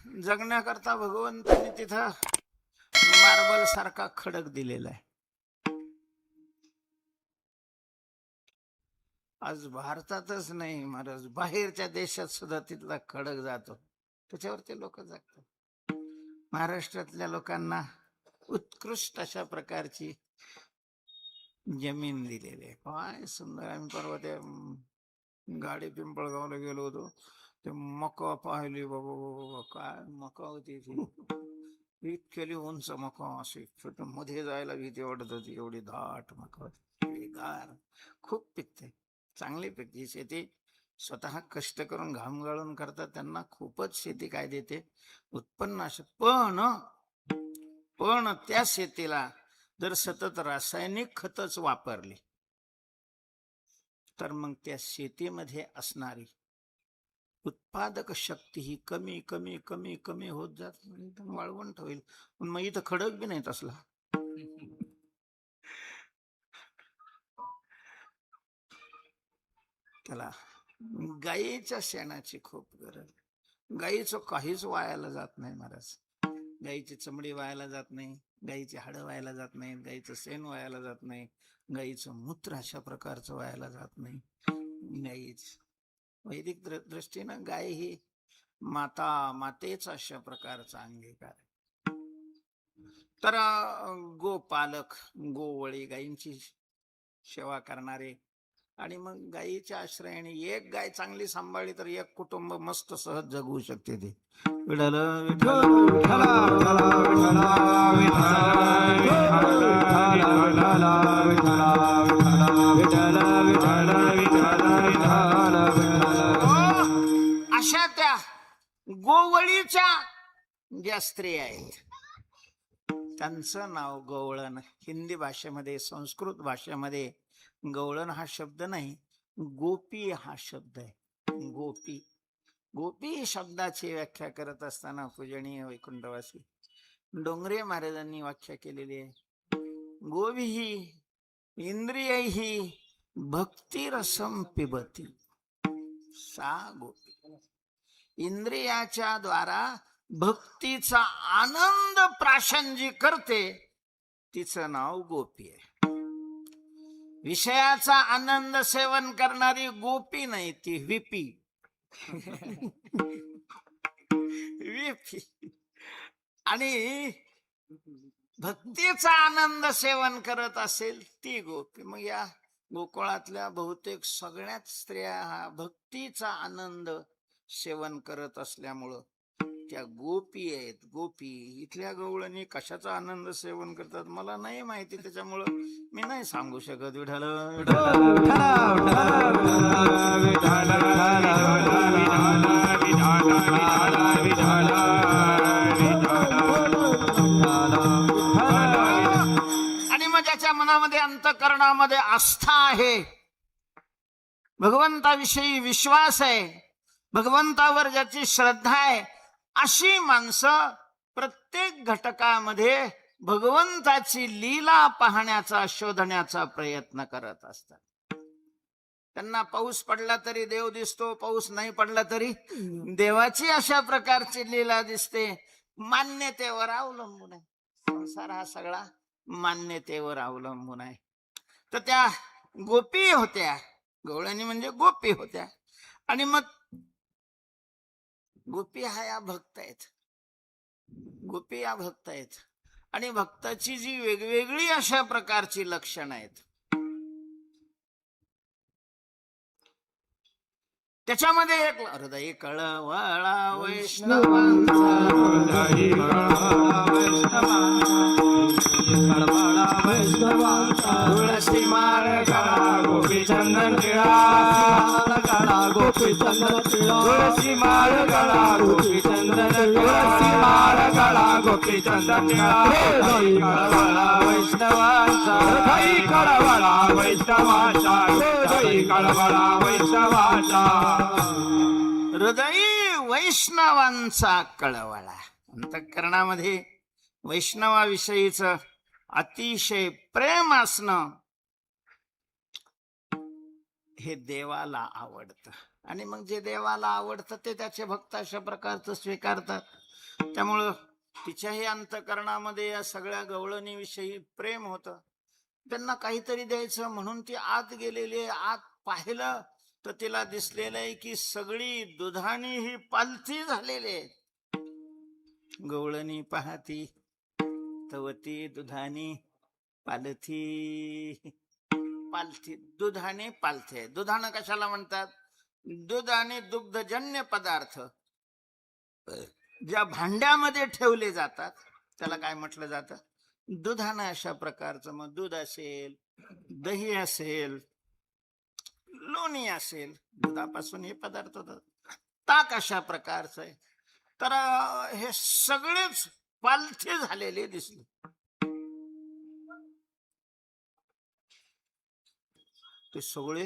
जगण्याकरता भगवंतांनी तिथं मार्बल सारखा खडक दिलेला आहे. आज भारतातच नाही महाराज, बाहेरच्या देशात सुद्धा तिथला खडक जातो, त्याच्यावर ते लोक जगतात. महाराष्ट्रातल्या लोकांना उत्कृष्ट अशा प्रकारची जमीन दिलेली आहे. काय सुंदर. आम्ही परवा त्या गाडी पिंपळगावला गेलो होतो, ते मका पाहिली बाबा बाबा, काय मका होती ती, इतकेली उंच मका, असे छोट, मध्ये जायला भीती वाटत होती, एवढी दाट मका होती, गार, खूप पिकते, चांगली पिकते. शेती स्वतः कष्ट करून घाम गाळून करतात, त्यांना खूपच शेती काय देते, उत्पन्न असं. पण त्या शेतीला जर सतत रासायनिक खतच वापरली तर मग त्या शेतीमध्ये असणारी उत्पादक शक्ती ही कमी कमी कमी कमी होत जात, एकदम वाळवंट होईल. पण मग इथं खडक बी नाही तसला. त्याला गायीच्या शेणाची खूप गरज. गायीचं काहीच वायाला जात नाही महाराज. गायीची चमडी वायाला जात नाही, गायीची हाडं वायाला जात नाही, गायीचं शेण वायाला जात नाही, गायीचं मूत्र अशा प्रकारचं वायाला जात नाही. गायीच वैदिक दृष्टीनं गाय ही मातेचा अशा प्रकारचा अंगीकार. तर गोपालक, गोवळी, गायींची सेवा करणारे, आणि मग गायीच्या आश्रयाने एक गाय चांगली सांभाळली तर एक कुटुंब मस्त सहज जगू शकते. ते विठ्ठल विठ्ठल अशा त्या गोवळीच्या ज्या स्त्रिया आहेत त्यांचं नाव गवळण. हिंदी भाषेमध्ये, संस्कृत भाषेमध्ये गवळण हा शब्द नाही, गोपी हा शब्द आहे. गोपी, गोपी शब्दाची व्याख्या करत असताना पूजनीय वैकुंठवासी डोंगरे महाराजांनी व्याख्या केलेली आहे. गोविही इंद्रियैहि भक्तिरसम पिबती. सा गोपी इंद्रियाच्या द्वारा भक्तीचा आनंद प्राशन जी करते तिचं नाव गोपी आहे. विषयाचा आनंद सेवन करणारी गोपी नाही, ती विपी. विपी. आणि भक्तीचा आनंद सेवन करत असेल ती गोपी. मग या गोकुळातल्या बहुतेक सगळ्याच स्त्रिया हा भक्तीचा आनंद सेवन करत असल्यामुळं त्या गोपी आहेत. गोपी. इथल्या गवळणी कशाचा आनंद सेवन करतात मला नाही माहिती, त्याच्यामुळं मी नाही सांगू शकत. विठ्ठल आणि मग ज्याच्या मनामध्ये, अंतःकरणामध्ये आस्था आहे, भगवंताविषयी विश्वास आहे, भगवंतावर ज्याची श्रद्धा आहे, अशी माणसं प्रत्येक घटकामध्ये भगवंताची लीला पाहण्याचा, शोधण्याचा प्रयत्न करत असतात. त्यांना पाऊस पडला तरी देव दिसतो, पाऊस नाही पडला तरी देवाची अशा प्रकारची लीला दिसते. मान्यतेवर अवलंबून आहे संसार, हा सगळा मान्यतेवर अवलंबून आहे. तर त्या गोपी होत्या, गवळणी म्हणजे गोपी होत्या. आणि मग गोपी हा या भक्त आहेत, गोपी या भक्त आहेत. आणि भक्ताची जी वेगवेगळी अशा प्रकारची लक्षणं आहेत, त्याच्यामध्ये एक हृदय कळवळा वैष्णवांचा, तुळशी माळ गळा गोपी चंदन टिळा, गोपी चंदन टिळा, तुळशी माळ गळा गोपी चंदन, तुळशी माळ गळा गोपी चंदन टिळा. हृदय कळवळा वैष्णवांचा, हृदय कळवळा वैष्णवांचा, हृदय कळवळा वैष्णवांचा, हृदय वैष्णवांचा कळवळा. अंतःकरणामध्ये वैष्णवाविषयीच अतिशय प्रेम असणं हे देवाला आवडतं. आणि मग जे देवाला आवडतं ते त्याचे भक्त अशा प्रकारचं स्वीकारतात. त्यामुळं तिच्याही अंतःकरणामध्ये या सगळ्या गवळणीविषयी प्रेम होतं. त्यांना काहीतरी द्यायचं म्हणून ती आत गेलेली आहे. आत पाहिलं तर तिला दिसलेलं आहे की सगळी दुधाणी ही पालथी झालेली आहे. गवळणी पाहती तवती दुधाणी पालथी. पालथी दुधाणे पालथे. दुधाणं कशाला म्हणतात? दूध आणि दुग्धजन्य पदार्थ ज्या भांड्यामध्ये ठेवले जातात त्याला काय म्हटलं जातं? दुधाणं. अशा प्रकारचं मग दूध असेल, दही असेल, लोणी असेल, दुधापासून हे पदार्थ होतात. ताक अशा प्रकारचं आहे. तर हे सगळेच पालथे झालेले दिसले. ते सगळे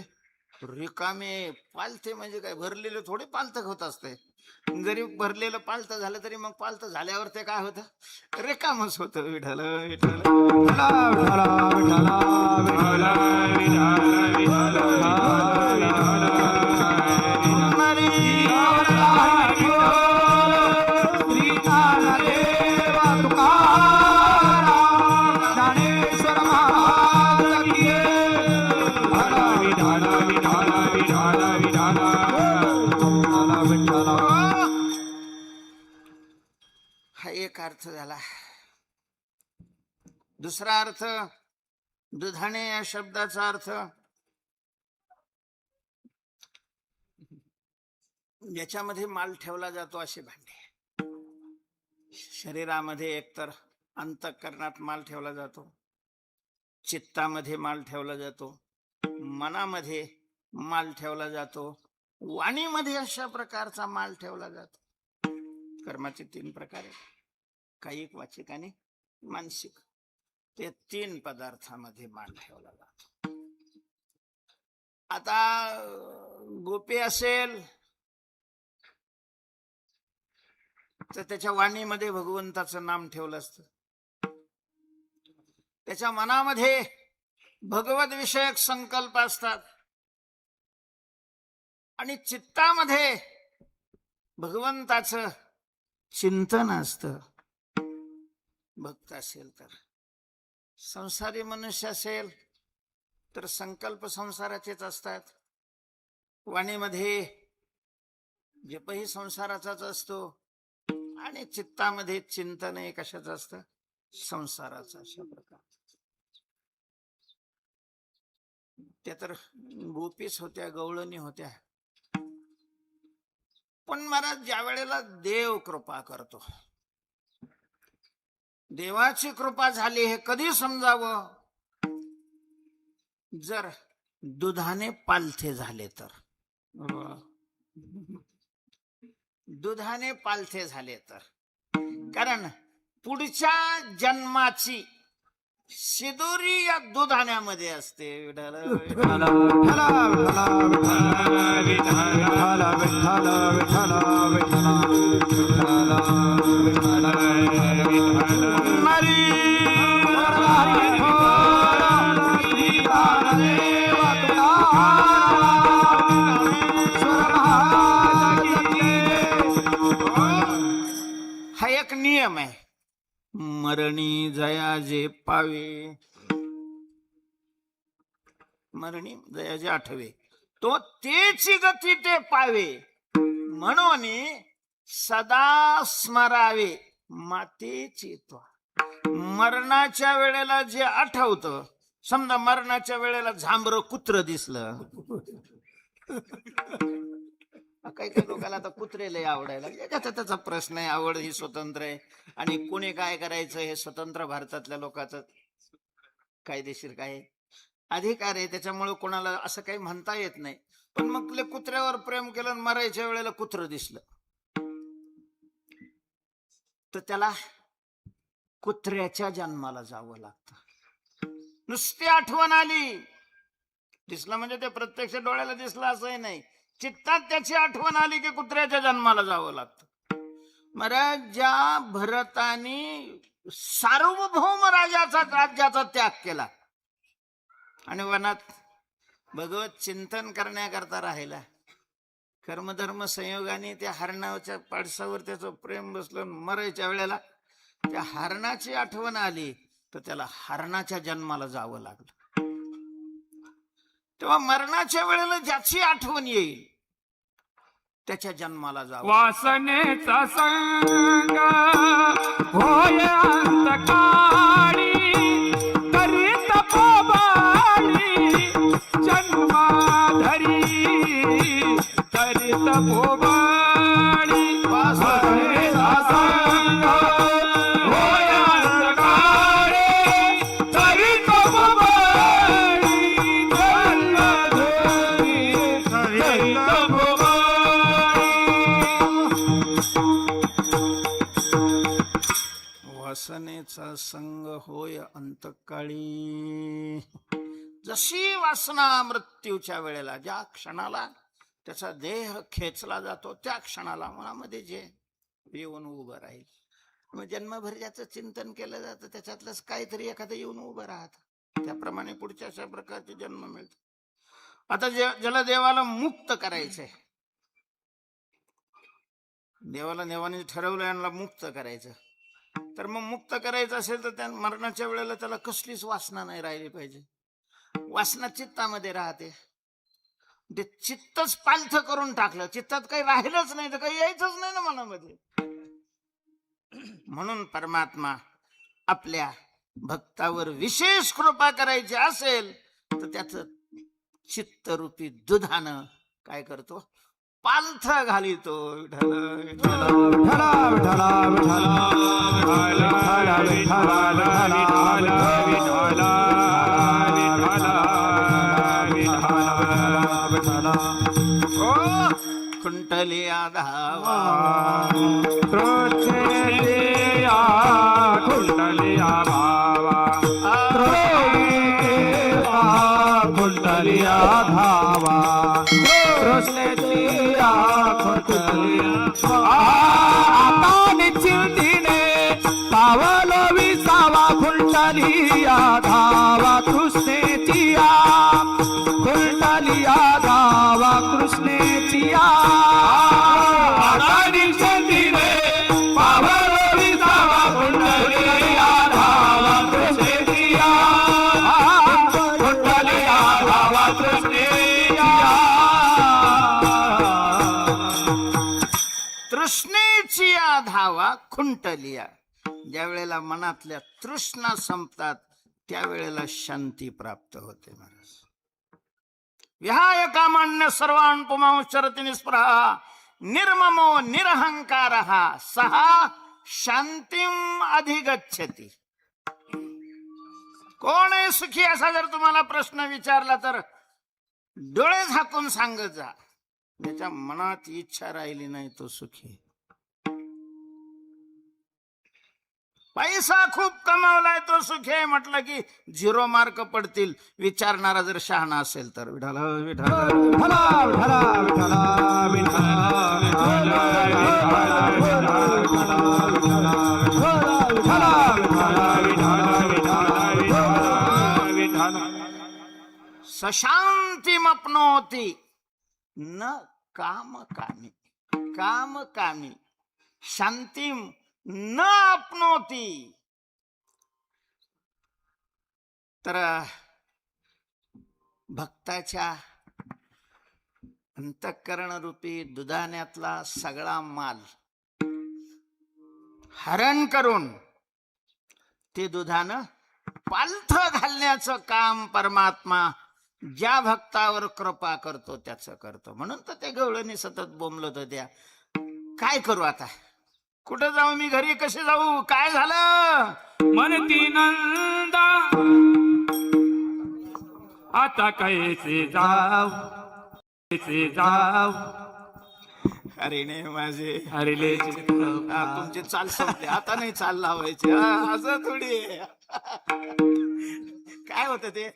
रिकामे पालथे. म्हणजे काय? भरलेले थोडे पालथं होत असते. जरी भरलेलं पालथं झालं तरी मग पालथं झाल्यावर ते काय होतं? रिकामच होतं. विठ्ठल विठ्ठल हा एक अर्थ झाला. दुसरा अर्थ, दुधाणे या शब्दाचा अर्थ ज्याच्यामध्ये माल ठेवला जातो असे भांडे. शरीरामध्ये एकतर अंतःकरणात माल ठेवला जातो, चित्तामध्ये माल ठेवला जातो, मनामध्ये माल ठेवला जातो, वाणीमध्ये अशा प्रकारचा माल ठेवला जातो. कर्माचे 3 प्रकार आहेत: कायिक, वाचिक आणि मानसिक. ते 3 पदार्थामध्ये माल ठेवला जातो. आता गोपी असेल तर त्याच्या वाणीमध्ये भगवंताचं नाम ठेवलं असतं, त्याच्या मनामध्ये भगवत विषयक संकल्प असतात आणि चित्तामध्ये भगवंताचं चिंतन असतं. भक्त असेल तर. संसारी मनुष्य असेल तर संकल्प संसाराचेच असतात. वाणीमध्ये जपही संसाराचाच असतो आणि चित्तामध्ये चिंतन हे कशाचं असतं? संसाराचं. अशा प्रकार. त्या तर गोपीच होत्या, गवळणी होत्या. पण महाराज, ज्या वेळेला देव कृपा करतो, देवाची कृपा झाली हे कधी समजावं? जर दुधाने पालथे झाले तर. दुधाने पालथे झाले तर. कारण पुढच्या जन्माची शिदोरी या दुधाण्यामध्ये असते. विठ्ठल विठ्ठल हा एक नियम आहे. मरणी जया जे पावे, मरणी जया जे आठवे, तो तेची गती ते पावे. म्हणून सदा स्मरावे मातेची त्वा. मरणाच्या वेळेला जे आठवतं, समजा मरणाच्या वेळेला झांबर कुत्र दिसलं. काही काही लोकांना आता कुत्रे लय आवडायला लागले. त्याचा प्रश्न आहे, आवड ही स्वतंत्र आहे. आणि कोणी काय करायचं हे स्वतंत्र भारतातल्या लोकांचं कायदेशीर काय अधिकार आहे. त्याच्यामुळे कोणाला असं काही म्हणता येत नाही. पण मग कुत्र्यावर प्रेम केलं, मरायच्या वेळेला कुत्र दिसलं तर त्याला कुत्र्याच्या जन्माला जावं लागतं. नुसती आठवण आली, दिसलं म्हणजे ते प्रत्यक्ष डोळ्याला दिसलं असंही नाही, चित्तात त्याची आठवण आली की कुत्र्याच्या जन्माला जावं लागतं. महाराज, ज्या भरताने सार्वभौम राज्याचा त्याग केला आणि वनात भगवत चिंतन करण्याकरता राहिला, कर्मधर्म संयोगाने त्या हरणाच्या पाडसावर त्याचं प्रेम बसलं. मरायच्या वेळेला त्या हरणाची आठवण आली तर त्याला हरणाच्या जन्माला जावं लागलं. तेव्हा मरणाच्या वेळेला ज्याची आठवण येईल त्याच्या जन्माला जावं. वासनेचा संग होय अंतकाळी करीत पोबाळी जन्माधरी करीत पोबाळी. वासनेचा संग होय अंतकाळी करीत पोबाळी जन्माधरी करीत वासनेचा संग होय अंतकाळी. जशी वासना मृत्यूच्या वेळेला ज्या क्षणाला त्याचा देह खेचला जातो त्या क्षणाला मनामध्ये जे येऊन उभं राहील. मग जन्मभर ज्याचं चिंतन केलं जातं त्याच्यातलंच काहीतरी एखादं येऊन उभं राहतं. त्याप्रमाणे पुढच्या अशा प्रकारचे जन्म मिळतात. आता ज्याला देवाला मुक्त करायचंय, देवाला देवाने ठरवलं यांना मुक्त करायचं, तर मग मुक्त करायचं असेल तर त्या मरणाच्या वेळेला त्याला कसलीच वासना नाही राहिली पाहिजे. वासना चित्तामध्ये राहते. ते चित्तच पालथ करून टाकलं, चित्तात काही राहिलंच नाही तर काही यायचंच नाही ना मनामध्ये. म्हणून परमात्मा आपल्या भक्तावर विशेष कृपा करायची असेल तर त्याचं चित्तरूपी दुधानं काय करतो, पालथ घालितो. विठ्ठल विठ्ठल विठ्ठल विठ्ठल कुंटलिया धावा कुंडलिया भावा कुंडलिया धावा कृष्णेचिया कुंडलिया आता निश्चिंतीने पावलो विसावा कुंडलिया धावा कृष्णेचिया कुंडलिया धावा कृष्णेचिया आता निश्चिंतीने पावलो विसावा कुंडलिया धावा कृष्णेचिया कुंडलिया धावा कृष्णेचिया. तृष्णेची या धावा खुंटलिया. ज्या वेळेला मनातल्या तृष्णा संपतात त्यावेळेला शांती प्राप्त होते. महाराज विहाय कामान्य सर्वान् पुमांश्चरति निस्पृहा निर्ममो निरहंकार सहा शांतीम अधिगच्छति. कोण आहे सुखी असा जर तुम्हाला प्रश्न विचारला तर डोळे झाकून सांगत जा, त्याच्या मनात इच्छा राहिली नाही तो सुखी. पैसा खूप कमावलाय तो सुखी आहे म्हटलं की 0 मार्क पडतील. विचारणारा जर शहाणा असेल तर. विठ्ठल विठ्ठल सशांतिमप्नोति न काम कामी. काम कामी शांतिम न अपनोती. तर भक्ताच्या अंतःकरण रूपी दुधाण्यातला सगळा माल हरण करून ते दुधानं पालथ घालण्याचं काम परमात्मा ज्या भक्तावर कृपा करतो त्याचं करतो. म्हणून तर ते गवळणी सतत बोंबलत होत्या, काय करू आता, कुठं जाऊ, मी घरी कसे जाऊ, काय झालं. म्हणती नंदा आता कैसे जाव कैसे जाव. अरे नाही माझे हरिले तुमचे चाल संपले, आता नाही चाल लावायचे. असं थोडी आहे. काय होतं ते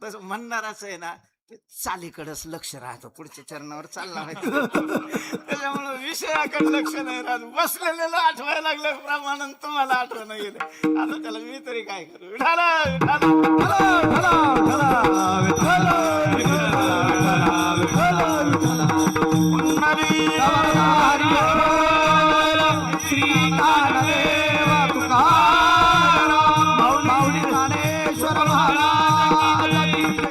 तसं म्हणणारच आहे ना, ते चालीकडेच लक्ष राहतं, पुढच्या चरणावर चाल लावायचं. त्याच्यामुळे विषयाकडे लक्ष नाही राहत. बसलेलं आठवायला लागलं प्रमाणात तुम्हाला आठवण गेलं. आता त्याला मी तरी काय करू. विठाला ज्ञानदेव तुकाराम माऊली ज्ञानेश्वर महाराज की जय.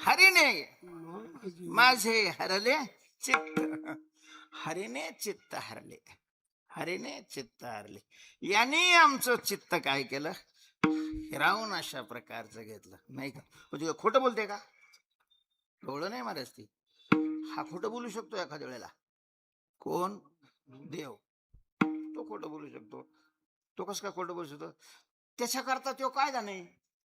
हरीने माझे हरले चित्त, हरीने चित्त हरले, हरीने चित्त हरले. यांनी आमचं चित्त काय केलं, हिरावून अशा प्रकारचं घेतलं. नाही का म्हणजे खोटं बोलते का, डोळं नाही महाराज ती. हा खोटं बोलू शकतो एखाद्या वेळेला. कोण, देव, तो खोटं बोलू शकतो. तो कसं काय खोटं बोलू शकतो, त्याच्याकरता तो कायदा नाही.